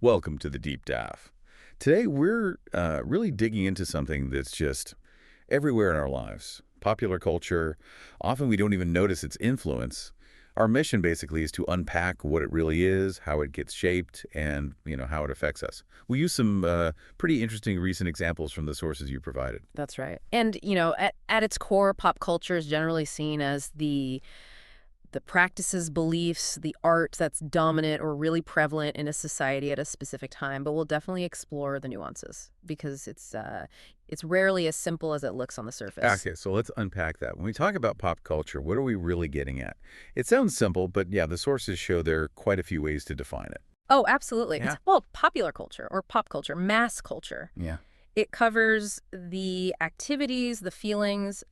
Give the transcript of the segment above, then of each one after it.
Welcome to the Deep Dive. Today, we're really digging into something that's just everywhere in our lives. Popular culture, often we don't even notice its influence. Our mission basically is to unpack what it really is, how it gets shaped, and how it affects us. We use some pretty interesting recent examples from the sources you provided. That's right. And, at its core, pop culture is generally seen as the practices, beliefs, the art that's dominant or really prevalent in a society at a specific time. But we'll definitely explore the nuances because it's rarely as simple as it looks on the surface. Okay, so let's unpack that. When we talk about pop culture, what are we really getting at? It sounds simple, but yeah, the sources show there are quite a few ways to define it. Oh, absolutely. Yeah. Well, popular culture or pop culture, mass culture. Yeah. It covers the activities, the feelings,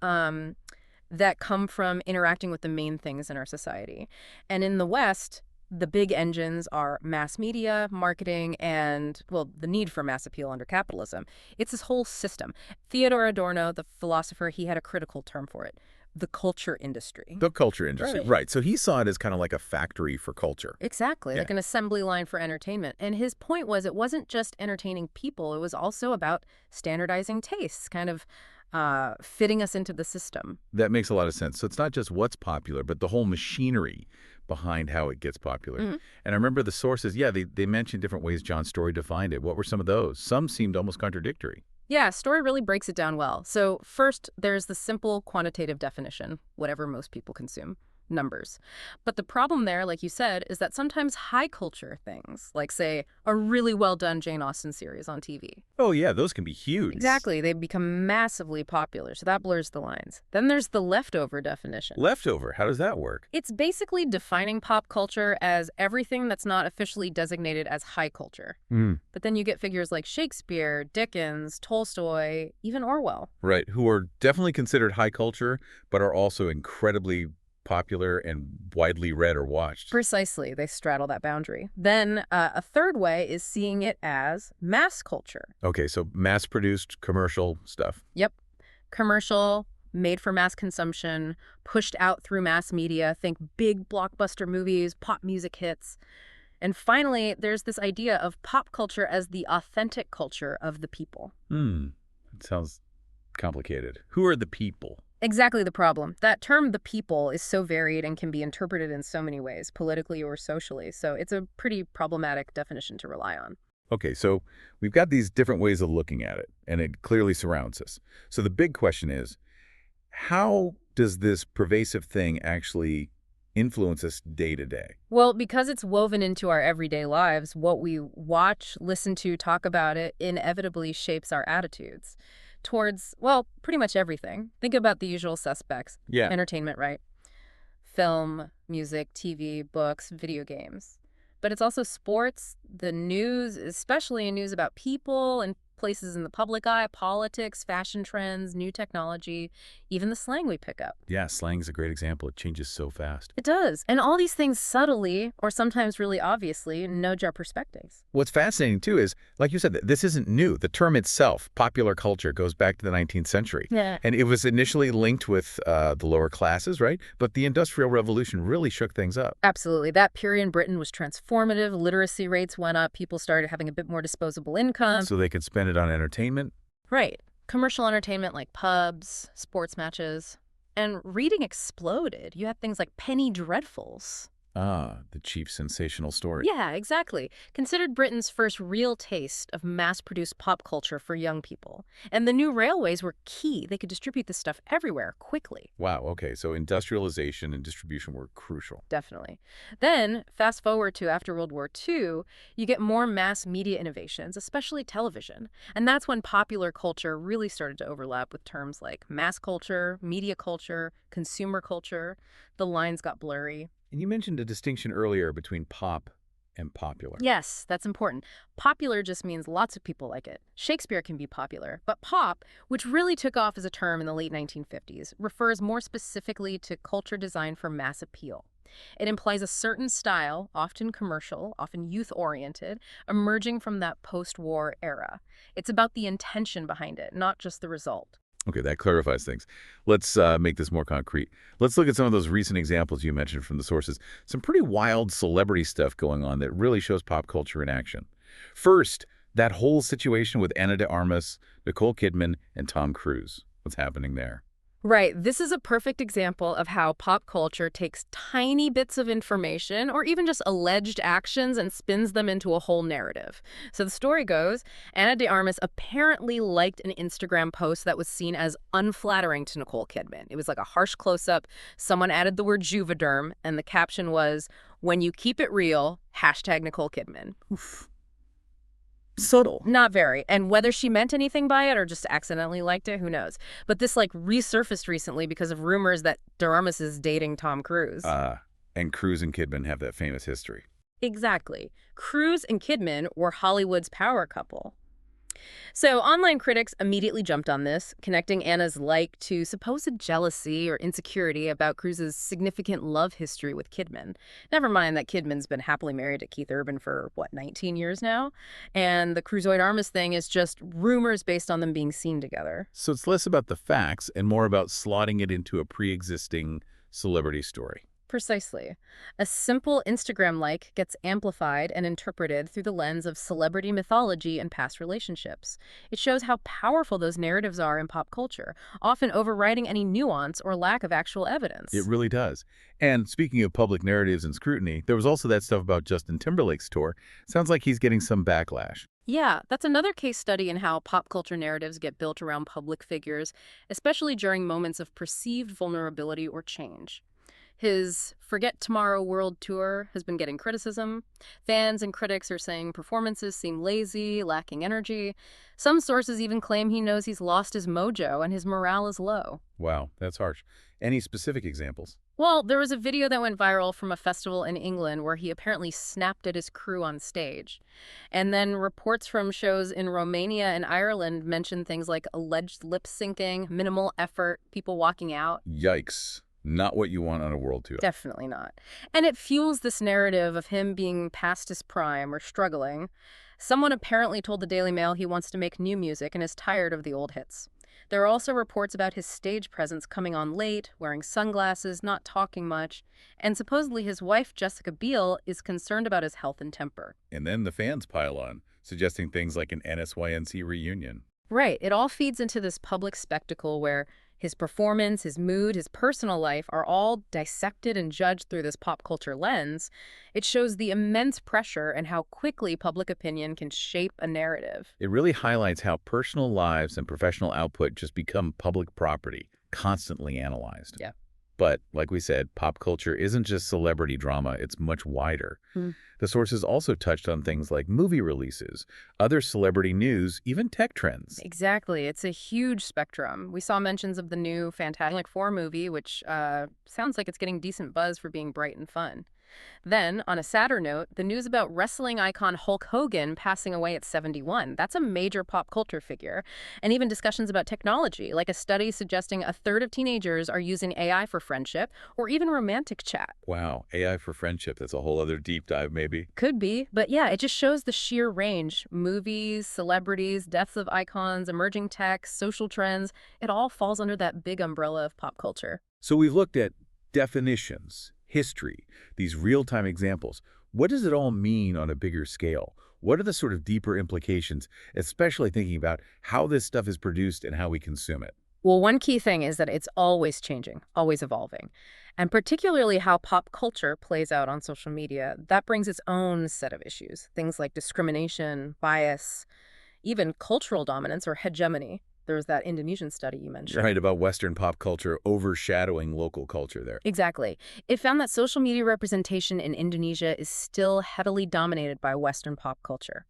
that come from interacting with the main things in our society. And in the West, the big engines are mass media, marketing, and, well, the need for mass appeal under capitalism. It's this whole system. Theodor Adorno, the philosopher, he had a critical term for it: the culture industry. The culture industry, Right. right. So he saw it as kind of like a factory for culture. Exactly, Yeah. like an assembly line for entertainment. And his point was it wasn't just entertaining people, it was also about standardizing tastes, kind of fitting us into the system. That makes a lot of sense. So it's not just what's popular, but the whole machinery behind how it gets popular. Mhm. And I remember the sources, yeah, they mentioned different ways John Story defined it. What were some of those? Some seemed almost contradictory. Yeah, Story really breaks it down well. So first, there's the simple quantitative definition, whatever most people consume, numbers. But the problem there, like you said, is that sometimes high culture things, like, say, a really well-done Jane Austen series on TV. Oh, yeah, those can be huge. Exactly, they become massively popular, so that blurs the lines. Then there's the leftover definition. Leftover, how does that work? It's basically defining pop culture as everything that's not officially designated as high culture. Hmm. But then you get figures like Shakespeare, Dickens, Tolstoy, even Orwell. Right, who are definitely considered high culture, but are also incredibly popular and widely read or watched. Precisely, they straddle that boundary. Then a third way is seeing it as mass culture. Okay, so mass-produced commercial stuff. Yep, commercial, made for mass consumption, pushed out through mass media. Think big blockbuster movies, pop music hits. And finally, there's this idea of pop culture as the authentic culture of the people. It sounds complicated. Who are the people? Exactly the problem. That term, the people, is so varied and can be interpreted in so many ways, politically or socially. So it's a pretty problematic definition to rely on. Okay, so we've got these different ways of looking at it, and it clearly surrounds us. So the big question is, how does this pervasive thing actually influence us day to day? Well, because it's woven into our everyday lives, what we watch, listen to, talk about it inevitably shapes our attitudes towards, well, pretty much everything. Think about the usual suspects. Yeah. Entertainment, right? Film, music, TV, books, video games. But it's also sports, the news, especially news about people and places in the public eye, politics, fashion trends, new technology, even the slang we pick up. Yeah, slang's a great example. It changes so fast. It does. And all these things subtly, or sometimes really obviously, nudge our perspectives. What's fascinating, too, is, like you said, this isn't new. The term itself, popular culture, goes back to the 19th century. Yeah. And it was initially linked with the lower classes, right? But the Industrial Revolution really shook things up. Absolutely. That period in Britain was transformative. Literacy rates went up. People started having a bit more disposable income. So they could spend it on entertainment. Right. Commercial entertainment like pubs, sports matches. And reading exploded. You had things like penny dreadfuls. Ah, the chief sensational story. Yeah, exactly. Considered Britain's first real taste of mass-produced pop culture for young people. And the new railways were key. They could distribute this stuff everywhere quickly. Wow, okay, so industrialization and distribution were crucial. Definitely. Then, fast forward to after World War II, you get more mass media innovations, especially television. And that's when popular culture really started to overlap with terms like mass culture, media culture, consumer culture. The lines got blurry. And you mentioned a distinction earlier between pop and popular. Yes, that's important. Popular just means lots of people like it. Shakespeare can be popular, but pop, which really took off as a term in the late 1950s, refers more specifically to culture designed for mass appeal. It implies a certain style, often commercial, often youth-oriented, emerging from that post-war era. It's about the intention behind it, not just the result. Okay, that clarifies things. Let's make this more concrete. Let's look at some of those recent examples you mentioned from the sources. Some pretty wild celebrity stuff going on that really shows pop culture in action. First, that whole situation with Ana de Armas, Nicole Kidman, and Tom Cruise. What's happening there? Right. This is a perfect example of how pop culture takes tiny bits of information or even just alleged actions and spins them into a whole narrative. So the story goes, Ana de Armas apparently liked an Instagram post that was seen as unflattering to Nicole Kidman. It was like a harsh close-up. Someone added the word Juvederm, and the caption was, "When you keep it real, hashtag Nicole Kidman." Oof. Subtle. Not very. And whether she meant anything by it or just accidentally liked it, who knows? But this resurfaced recently because of rumors that De Armas is dating Tom Cruise. And Cruise and Kidman have that famous history. Exactly. Cruise and Kidman were Hollywood's power couple. So online critics immediately jumped on this, connecting Anna's like to supposed jealousy or insecurity about Cruise's significant love history with Kidman. Never mind that Kidman's been happily married to Keith Urban for, 19 years now? And the Cruisoid Armas thing is just rumors based on them being seen together. So it's less about the facts and more about slotting it into a pre-existing celebrity story. Precisely. A simple Instagram like gets amplified and interpreted through the lens of celebrity mythology and past relationships. It shows how powerful those narratives are in pop culture, often overriding any nuance or lack of actual evidence. It really does. And speaking of public narratives and scrutiny, there was also that stuff about Justin Timberlake's tour. Sounds like he's getting some backlash. Yeah, that's another case study in how pop culture narratives get built around public figures, especially during moments of perceived vulnerability or change. His Forget Tomorrow World Tour has been getting criticism. Fans and critics are saying performances seem lazy, lacking energy. Some sources even claim he knows he's lost his mojo and his morale is low. Wow, that's harsh. Any specific examples? Well, there was a video that went viral from a festival in England where he apparently snapped at his crew on stage. And then reports from shows in Romania and Ireland mentioned things like alleged lip syncing, minimal effort, people walking out. Yikes. Not what you want on a world tour. Definitely not. And it fuels this narrative of him being past his prime or struggling. Someone apparently told the Daily Mail he wants to make new music and is tired of the old hits. There are also reports about his stage presence coming on late, wearing sunglasses, not talking much, and supposedly his wife, Jessica Biel, is concerned about his health and temper. And then the fans pile on, suggesting things like an NSYNC reunion. Right. It all feeds into this public spectacle where his performance, his mood, his personal life are all dissected and judged through this pop culture lens. It shows the immense pressure and how quickly public opinion can shape a narrative. It really highlights how personal lives and professional output just become public property, constantly analyzed. Yeah. But, like we said, pop culture isn't just celebrity drama, it's much wider. The sources also touched on things like movie releases, other celebrity news, even tech trends. Exactly. It's a huge spectrum. We saw mentions of the new Fantastic Four movie, which sounds like it's getting decent buzz for being bright and fun. Then, on a sadder note, the news about wrestling icon Hulk Hogan passing away at 71. That's a major pop culture figure. And even discussions about technology, like a study suggesting a third of teenagers are using AI for friendship or even romantic chat. Wow, AI for friendship, that's a whole other deep dive maybe. Could be, but yeah, it just shows the sheer range. Movies, celebrities, deaths of icons, emerging tech, social trends, it all falls under that big umbrella of pop culture. So we've looked at definitions, history, these real-time examples. What does it all mean on a bigger scale? What are the sort of deeper implications, especially thinking about how this stuff is produced and how we consume it? Well, one key thing is that it's always changing, always evolving. And particularly how pop culture plays out on social media, that brings its own set of issues. Things like discrimination, bias, even cultural dominance or hegemony. There was that Indonesian study you mentioned. Right, about Western pop culture overshadowing local culture there. Exactly. It found that social media representation in Indonesia is still heavily dominated by Western pop culture.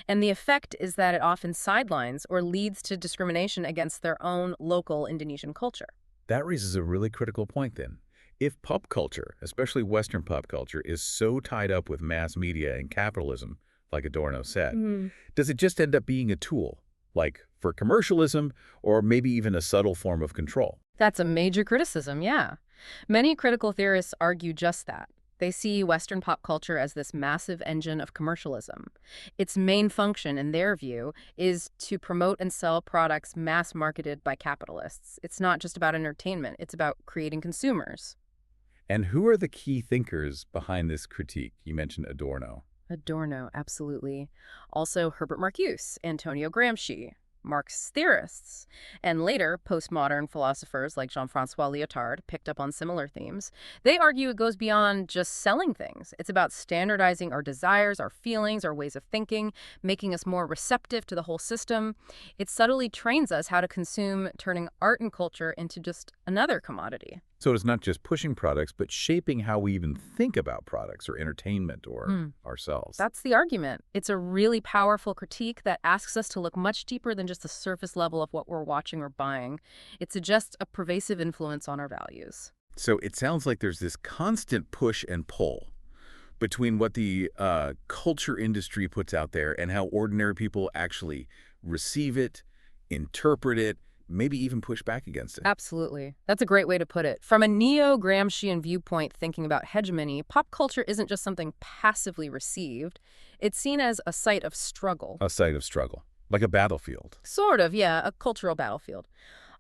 And the effect is that it often sidelines or leads to discrimination against their own local Indonesian culture. That raises a really critical point then. If pop culture, especially Western pop culture, is so tied up with mass media and capitalism, like Adorno said, does it just end up being a tool, like for commercialism, or maybe even a subtle form of control? That's a major criticism, yeah. Many critical theorists argue just that. They see Western pop culture as this massive engine of commercialism. Its main function, in their view, is to promote and sell products mass-marketed by capitalists. It's not just about entertainment, it's about creating consumers. And who are the key thinkers behind this critique? You mentioned Adorno. Adorno, absolutely. Also, Herbert Marcuse, Antonio Gramsci, Marx theorists, and later postmodern philosophers like Jean-Francois Lyotard picked up on similar themes. They argue it goes beyond just selling things. It's about standardizing our desires, our feelings, our ways of thinking, making us more receptive to the whole system. It subtly trains us how to consume, turning art and culture into just another commodity. So it's not just pushing products, but shaping how we even think about products or entertainment or Hmm. ourselves. That's the argument. It's a really powerful critique that asks us to look much deeper than just the surface level of what we're watching or buying. It suggests a pervasive influence on our values. So it sounds like there's this constant push and pull between what the culture industry puts out there and how ordinary people actually receive it, interpret it, maybe even push back against it. Absolutely. That's a great way to put it. From a neo-Gramscian viewpoint thinking about hegemony, pop culture isn't just something passively received. It's seen as a site of struggle. A site of struggle, like a battlefield. Sort of, yeah, a cultural battlefield.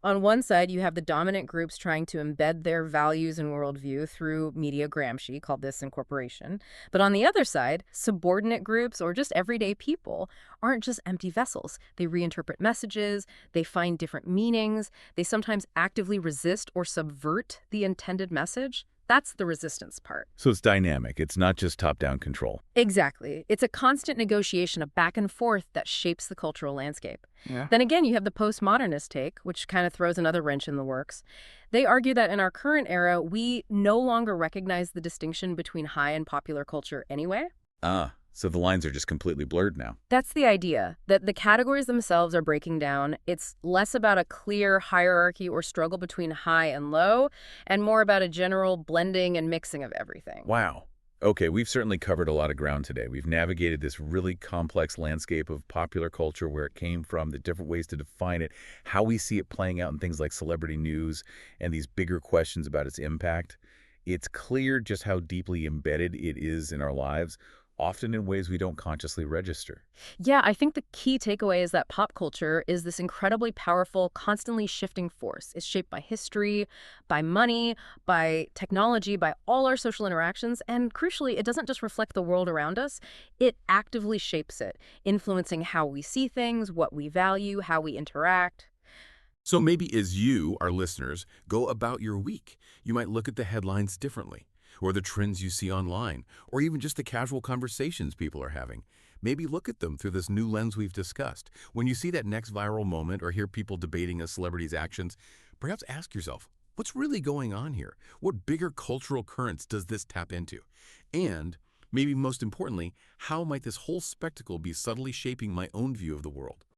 On one side, you have the dominant groups trying to embed their values and worldview through media Gramsci, called this incorporation. But on the other side, subordinate groups or just everyday people aren't just empty vessels. They reinterpret messages, they find different meanings, they sometimes actively resist or subvert the intended message. That's the resistance part. So it's dynamic. It's not just top-down control. Exactly. It's a constant negotiation of back and forth that shapes the cultural landscape. Yeah. Then again, you have the postmodernist take, which kind of throws another wrench in the works. They argue that in our current era, we no longer recognize the distinction between high and popular culture anyway. So the lines are just completely blurred now. That's the idea, that the categories themselves are breaking down. It's less about a clear hierarchy or struggle between high and low, and more about a general blending and mixing of everything. Wow. Okay, we've certainly covered a lot of ground today. We've navigated this really complex landscape of popular culture, where it came from, the different ways to define it, how we see it playing out in things like celebrity news, and these bigger questions about its impact. It's clear just how deeply embedded it is in our lives, often in ways we don't consciously register. Yeah, I think the key takeaway is that pop culture is this incredibly powerful, constantly shifting force. It's shaped by history, by money, by technology, by all our social interactions, and crucially, it doesn't just reflect the world around us, it actively shapes it, influencing how we see things, what we value, how we interact. So maybe as you, our listeners, go about your week, you might look at the headlines differently, or the trends you see online, or even just the casual conversations people are having. Maybe look at them through this new lens we've discussed. When you see that next viral moment or hear people debating a celebrity's actions, perhaps ask yourself, what's really going on here? What bigger cultural currents does this tap into? And maybe most importantly, how might this whole spectacle be subtly shaping my own view of the world?